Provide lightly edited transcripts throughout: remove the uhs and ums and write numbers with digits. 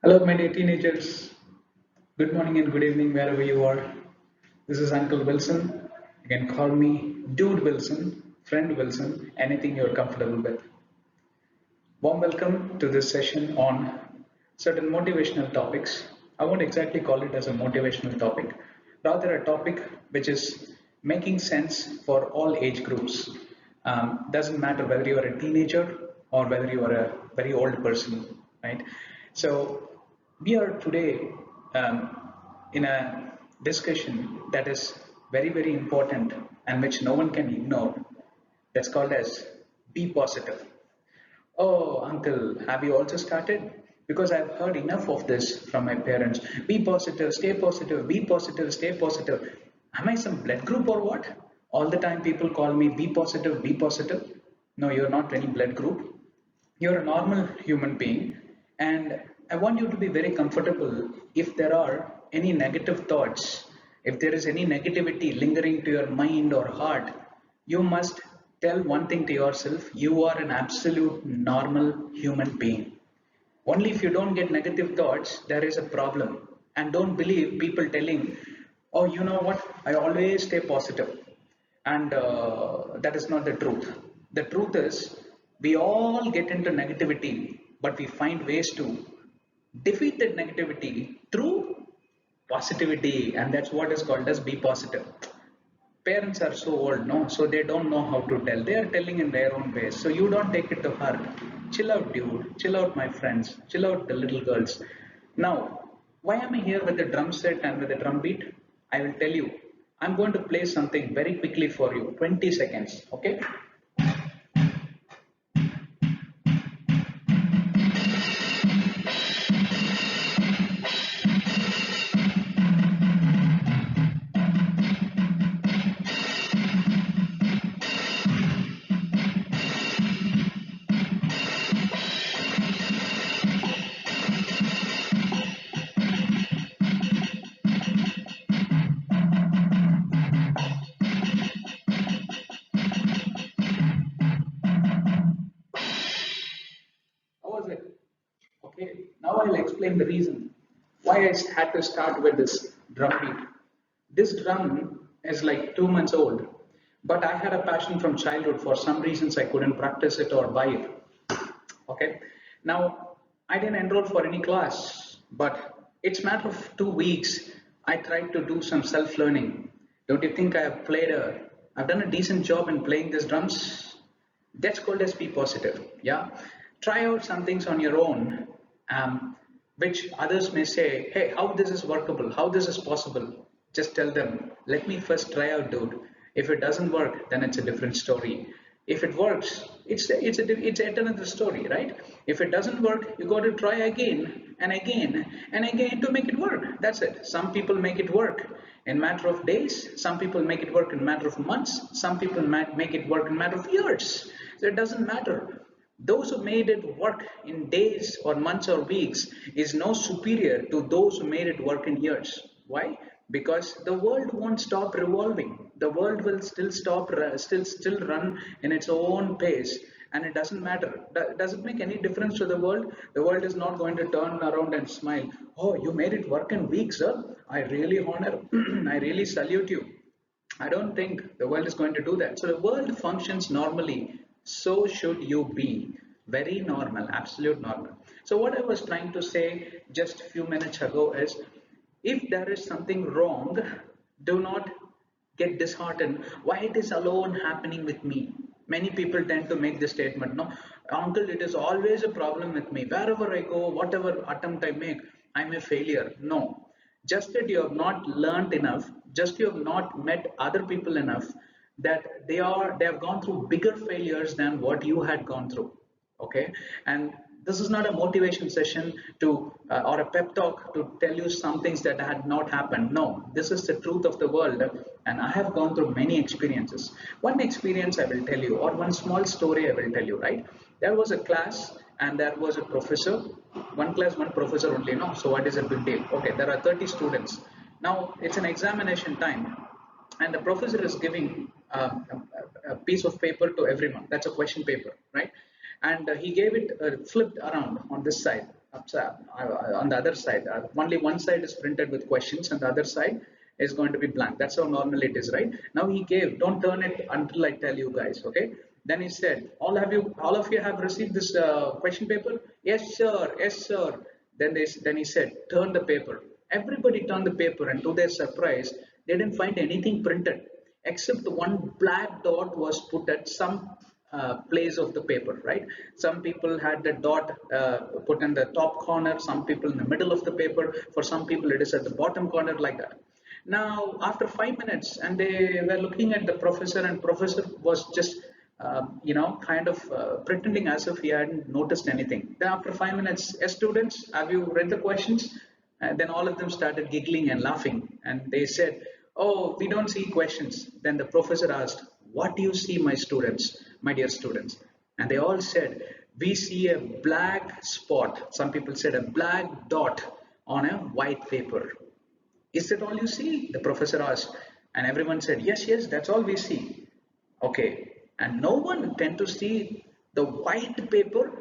Hello, my dear teenagers. Good morning and good evening, wherever you are. This is Uncle Wilson. You can call me Dude Wilson, Friend Wilson, anything you're comfortable with. Warm welcome to this session on certain motivational topics. I won't exactly call it as a motivational topic, rather, a topic which is making sense for all age groups. Doesn't matter whether you are a teenager or whether you are a very old person, right? So, we are today in a discussion that is very, very important and which no one can ignore. That's called as be positive. Oh, uncle, have you also started? Because I've heard enough of this from my parents. Be positive, stay positive, be positive, stay positive. Am I some blood group or what? All the time people call me be positive, be positive. No, you're not any blood group. You're a normal human being. And I want you to be very comfortable if there are any negative thoughts, if there is any negativity lingering to your mind or heart, you must tell one thing to yourself: you are an absolute normal human being. Only if you don't get negative thoughts, there is a problem. And don't believe people telling, oh, you know what, I always stay positive. And that is not the truth. The truth is, we all get into negativity, but we find ways to defeat that negativity through positivity. And that's what is called as be positive. Parents are so old, no, so they don't know how to tell. They are telling in their own ways, so you don't take it to heart. Chill out, dude, chill out, my friends, chill out, the little girls. Now, why am I here with the drum set and with the drum beat? I will tell you. I'm going to play something very quickly for you, 20 seconds, okay? How was it? Okay, now I'll explain the reason why I had to start with this drum beat. This drum is like 2 months old, but I had a passion from childhood. For some reasons, I couldn't practice it or buy it. Okay, now I didn't enroll for any class, but it's matter of 2 weeks. I tried to do some self-learning. Don't you think I've done a decent job in playing these drums? That's called as be positive. Yeah, try out some things on your own, which others may say, hey, how this is workable, how this is possible. Just tell them, let me first try out, dude. If it doesn't work, then it's a different story. If it works, it's yet another story, right? If it doesn't work, you got to try again and again and again to make it work. That's it. Some people make it work in matter of days. Some people make it work in matter of months. Some people make it work in matter of years. So it doesn't matter. Those who made it work in days or months or weeks is no superior to those who made it work in years. Why? Because the world won't stop revolving. The world will still run in its own pace, and it doesn't matter. Does it make any difference to the world? The world is not going to turn around and smile. Oh, you made it work in weeks, sir. I really honor, I really salute you. I don't think the world is going to do that. So the world functions normally. So should you be. Very normal, absolute normal. So what I was trying to say just a few minutes ago is, if there is something wrong, do not get disheartened. Why it is alone happening with me? Many people tend to make this statement, no, uncle, it is always a problem with me. Wherever I go, whatever attempt I make, I'm a failure. No, just that you have not learned enough, just you have not met other people enough, that they have gone through bigger failures than what you had gone through. Okay, and this is not a motivation session to or a pep talk to tell you some things that had not happened. No, this is the truth of the world, and I have gone through many experiences. One experience I will tell you, or one small story I will tell you, right? There was a class and there was a professor. One class, one professor only, no, so what is a big deal? Okay, there are 30 students. Now it's an examination time, and the professor is giving a piece of paper to everyone. That's a question paper, right? And he gave it flipped around on this side. on the other side. Only one side is printed with questions and the other side is going to be blank. That's how normally it is, right? Now he gave, don't turn it until I tell you guys, okay? Then he said, all of you have received this question paper? Yes, sir. Yes, sir. Then he said, turn the paper. Everybody turned the paper, and to their surprise, they didn't find anything printed except one black dot was put at some place of the paper, right? Some people had the dot put in the top corner, some people in the middle of the paper, for some people it is at the bottom corner, like that. Now, after 5 minutes, and they were looking at the professor, and professor was just kind of pretending as if he hadn't noticed anything. Then after 5 minutes, yes, students, have you read the questions? And then all of them started giggling and laughing, and they said, oh, we don't see questions. Then the professor asked, what do you see, my students, my dear students? And they all said, we see a black spot. Some people said a black dot on a white paper. Is that all you see? The professor asked. And everyone said, yes, yes, that's all we see. Okay. And no one tend to see the white paper.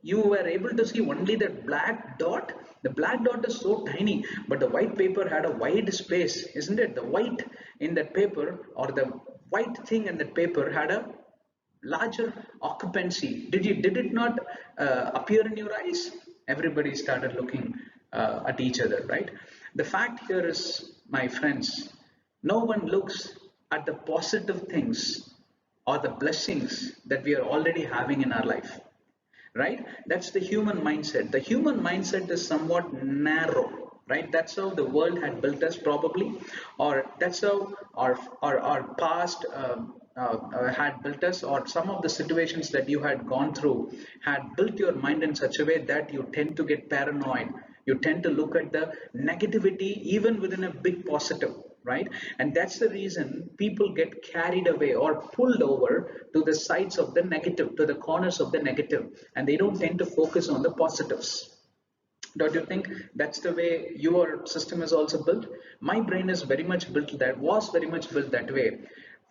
You were able to see only that black dot. The black dot is so tiny, but the white paper had a wide space, isn't it? The white in that paper, or the white thing in that paper, had a larger occupancy. Did it not appear in your eyes? Everybody started looking at each other, right? The fact here is, my friends, no one looks at the positive things or the blessings that we are already having in our life, right? That's the human mindset. The human mindset is somewhat narrow, right? That's how the world had built us, probably, or that's how our past had built us, or some of the situations that you had gone through had built your mind in such a way that you tend to get paranoid. You tend to look at the negativity even within a big positive, right? And that's the reason people get carried away or pulled over to the sides of the negative, to the corners of the negative, and they don't tend to focus on the positives. Don't you think that's the way your system is also built? My brain is very much built that, was very much built that way.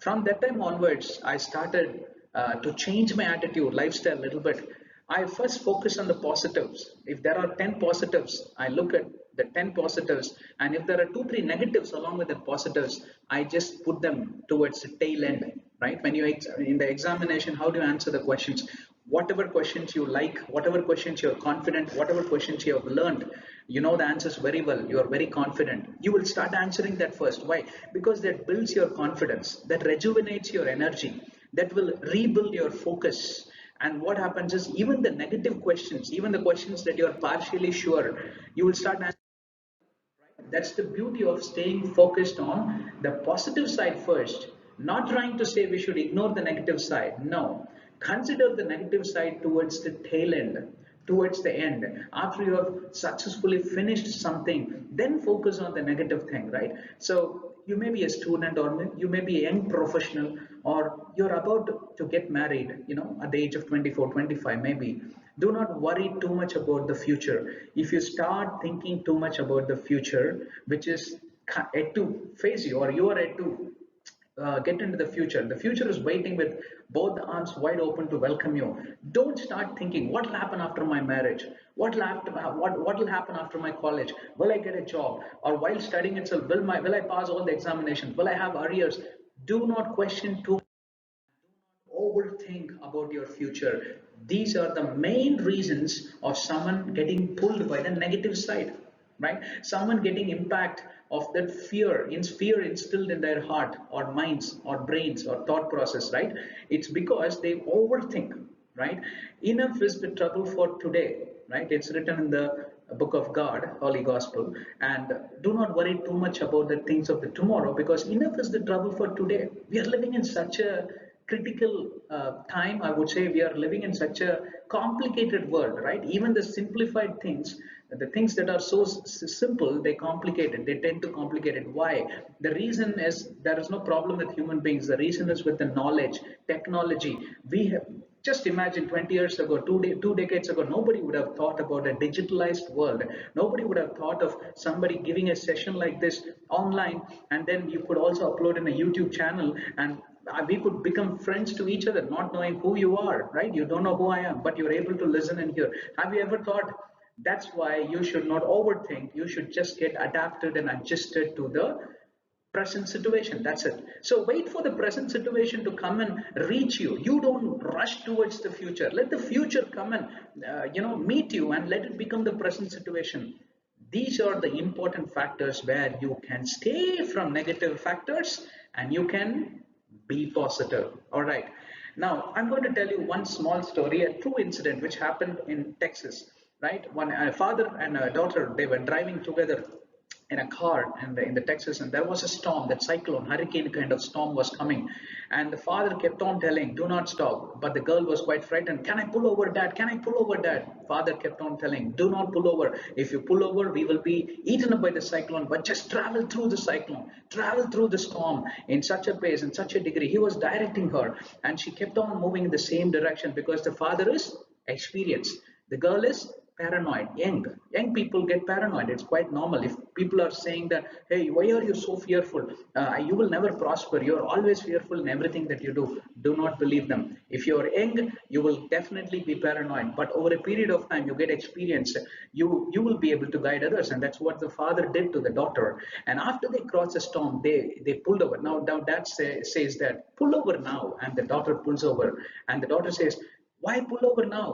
From that time onwards, I started to change my attitude, lifestyle a little bit. I first focus on the positives. If there are 10 positives, I look at the 10 positives, and if there are 2 3 negatives along with the positives, I just put them towards the tail end, right? When you in the examination, how do you answer the questions? Whatever questions you like, whatever questions you're confident, whatever questions you have learned, you know the answers very well, you are very confident, you will start answering that first. Why? Because that builds your confidence, that rejuvenates your energy, that will rebuild your focus. And what happens is, even the negative questions, even the questions that you are partially sure, you will start answering. That's the beauty of staying focused on the positive side first, not trying to say we should ignore the negative side. No, consider the negative side towards the tail end, towards the end. After you have successfully finished something, then focus on the negative thing, right? So you may be a student, or you may be a young professional, or you're about to get married, at the age of 24, 25 maybe. Do not worry too much about the future. If you start thinking too much about the future, which is yet to face you, or you are yet to get into the future is waiting with both the arms wide open to welcome you. Don't start thinking, what will happen after my marriage? What will happen after my college? Will I get a job? Or while studying itself, will I pass all the examinations? Will I have arrears? Do not question too, overthink about your future. These are the main reasons of someone getting pulled by the negative side, right? Someone getting impact of that fear instilled in their heart, or minds, or brains, or thought process, right? It's because they overthink, right? Enough is the trouble for today, right? It's written in the book of God, Holy Gospel. And do not worry too much about the things of the tomorrow, because enough is the trouble for today. We are living in such a critical time. I would say we are living in such a complicated world, right? Even the simplified things, the things that are so simple, they complicate it, they tend to complicate it. Why? The reason is, there is no problem with human beings. The reason is with the knowledge, technology. We have, just imagine 20 years ago, two decades ago, nobody would have thought about a digitalized world. Nobody would have thought of somebody giving a session like this online, and then you could also upload in a YouTube channel, and we could become friends to each other, not knowing who you are, right? You don't know who I am, but you're able to listen and hear. Have you ever thought That's why you should not overthink. You should just get adapted and adjusted to the present situation. That's it. So wait for the present situation to come and reach you. You don't rush towards the future. Let the future come and meet you, and let it become the present situation. These are the important factors where you can stay from negative factors and you can be positive. All right. Now, I'm going to tell you one small story, a true incident which happened in Texas, right? One a father and a daughter, they were driving together in a car in the Texas, and there was a storm, that cyclone, hurricane kind of storm was coming, and the father kept on telling, "Do not stop." But the girl was quite frightened. "Can I pull over, Dad? Can I pull over, Dad?" Father kept on telling, "Do not pull over. If you pull over, we will be eaten up by the cyclone. But just travel through the cyclone, travel through the storm in such a pace, in such a degree." He was directing her, and she kept on moving in the same direction because the father is experienced. The girl is paranoid. Young people get paranoid. It's quite normal. If people are saying that, "Hey, why are you so fearful? You will never prosper. You're always fearful in everything that you do not believe them. If you're young, you will definitely be paranoid, but over a period of time you get experience. You will be able to guide others." And that's what the father did to the daughter. And after they crossed the storm, they pulled over. Now dad says that, "Pull over now," and the daughter pulls over, and the daughter says, "Why pull over now?"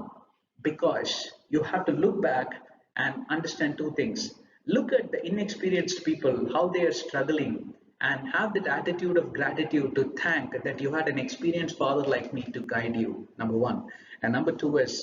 Because you have to look back and understand two things. Look at the inexperienced people, how they are struggling, and have that attitude of gratitude to thank that you had an experienced father like me to guide you, number one. And number two is,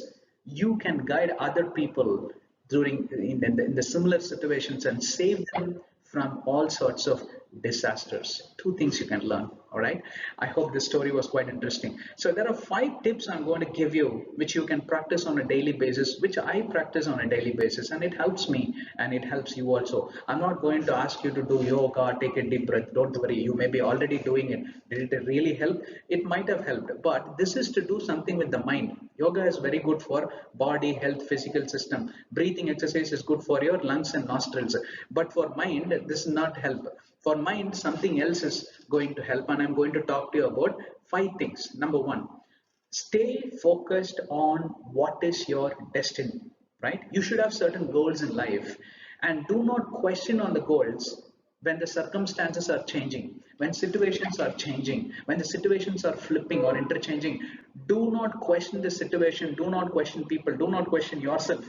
you can guide other people during in the similar situations and save them from all sorts of disasters. Two things you can learn. All right. I hope this story was quite interesting. So there are 5 tips I'm going to give you, which you can practice on a daily basis, which I practice on a daily basis, and it helps me and it helps you also. I'm not going to ask you to do yoga, take a deep breath. Don't worry. You may be already doing it. Did it really help? It might have helped, but this is to do something with the mind. Yoga is very good for body, health, physical system. Breathing exercise is good for your lungs and nostrils. But for mind, this is not help. For mind, something else is going to help. And I'm going to talk to you about 5 things. Number one, stay focused on what is your destiny, right? You should have certain goals in life, and do not question on the goals when the circumstances are changing, when situations are changing, when the situations are flipping or interchanging. Do not question the situation, do not question people, do not question yourself.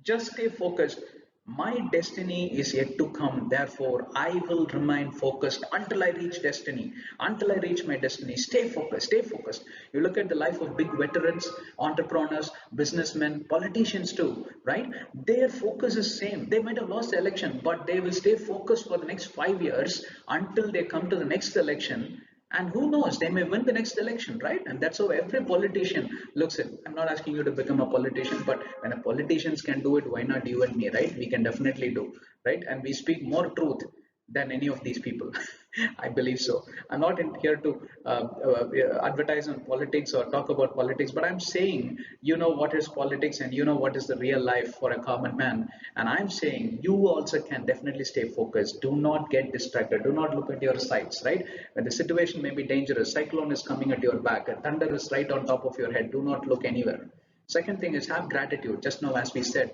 Just stay focused. My destiny is yet to come. Therefore, I will remain focused until I reach destiny. Until I reach my destiny. Stay focused. Stay focused. You look at the life of big veterans, entrepreneurs, businessmen, politicians too, right? Their focus is same. They might have lost the election, but they will stay focused for the next 5 years until they come to the next election. And who knows, they may win the next election, right? And that's how every politician looks at. I'm not asking you to become a politician, but when a politicians can do it, why not you and me, right? We can definitely do, right? And we speak more truth than any of these people. I believe so. I'm not in here to advertise on politics or talk about politics, but I'm saying, you know what is politics and you know what is the real life for a common man. And I'm saying you also can definitely stay focused. Do not get distracted. Do not look at your sights, right? When the situation may be dangerous, cyclone is coming at your back, a thunder is right on top of your head. Do not look anywhere. Second thing is, have gratitude. Just now, as we said,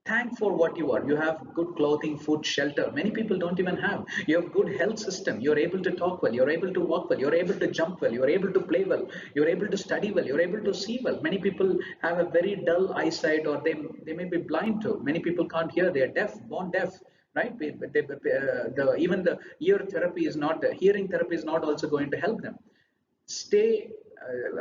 thank for what you are. You have good clothing, food, shelter. Many people don't even have. You have good health system. You're able to talk well, you're able to walk well, you're able to jump well, you're able to play well, you're able to study well, you're able to see well. Many people have a very dull eyesight, or they may be blind too. Many people can't hear, they are deaf, born deaf, right? Even the ear therapy is not, hearing therapy is not also going to help them. Stay,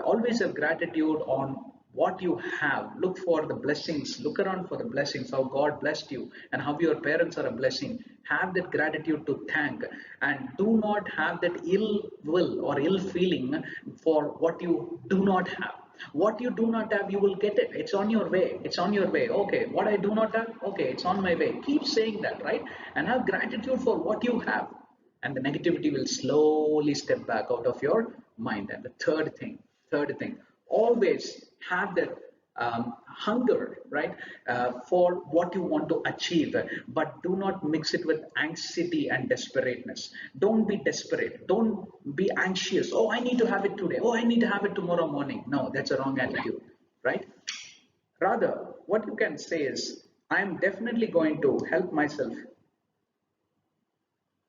always have gratitude on what you have. Look for the blessings, look around for the blessings, how God blessed you and how your parents are a blessing. Have that gratitude to thank, and do not have that ill will or ill feeling for what you do not have. What you do not have, you will get it. It's on your way, it's on your way. Okay, what I do not have, okay, it's on my way. Keep saying that, right? And have gratitude for what you have, and the negativity will slowly step back out of your mind. And the third thing, always have that hunger, right, for what you want to achieve, but do not mix it with anxiety and desperateness. Don't be desperate, don't be anxious. Oh, I need to have it today, oh, I need to have it tomorrow morning. No, that's a wrong attitude, right? Rather, what you can say is, I'm definitely going to help myself.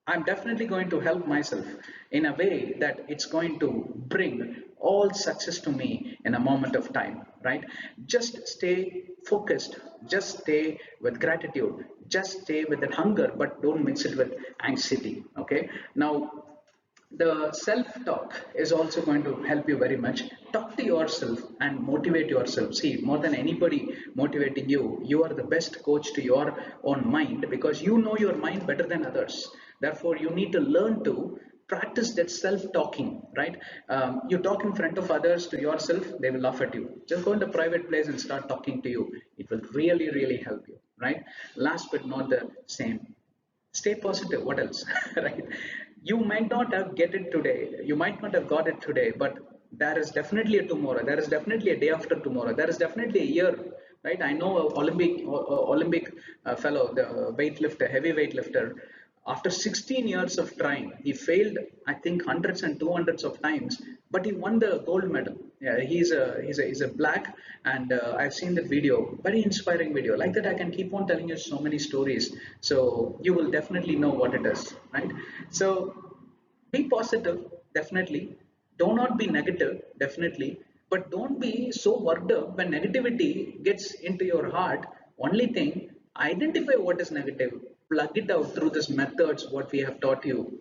I'm definitely going to help myself in a way that it's going to bring all success to me in a moment of time, right? Just stay focused, just stay with gratitude, just stay with that hunger, but don't mix it with anxiety, okay? Now, the self-talk is also going to help you very much. Talk to yourself and motivate yourself. See, more than anybody motivating you, you are the best coach to your own mind, because you know your mind better than others. Therefore you need to learn to practice that self-talking, right? You talk in front of others to yourself, they will laugh at you. Just go in the private place and start talking to you. It will really really help you, right? Last but not the same, stay positive. What else? Right? You might not have get it today, you might not have got it today, but there is definitely a tomorrow, there is definitely a day after tomorrow, there is definitely a year, right? I know a Olympic fellow, the weightlifter, heavy weightlifter. After 16 years of trying, he failed, I think, hundreds and 200s of times, but he won the gold medal. Yeah, he's a black, and I've seen that video, very inspiring video. Like that, I can keep on telling you so many stories. So you will definitely know what it is, right? So be positive, definitely. Do not be negative, definitely. But don't be so worked up when negativity gets into your heart. Only thing, identify what is negative, plug it out through these methods, what we have taught you.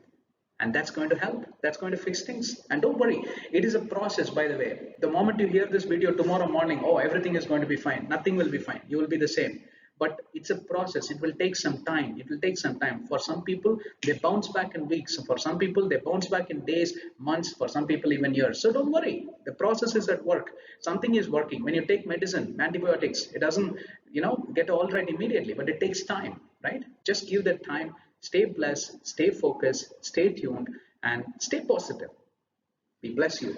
And that's going to help. That's going to fix things. And don't worry, it is a process, by the way. The moment you hear this video tomorrow morning, oh, everything is going to be fine. Nothing will be fine. You will be the same. But it's a process. It will take some time. It will take some time. For some people, they bounce back in weeks. For some people, they bounce back in days, months. For some people, even years. So don't worry. The process is at work. Something is working. When you take medicine, antibiotics, it doesn't, get all right immediately, but it takes time, right? Just give that time. Stay blessed, stay focused, stay tuned, and stay positive. We bless you.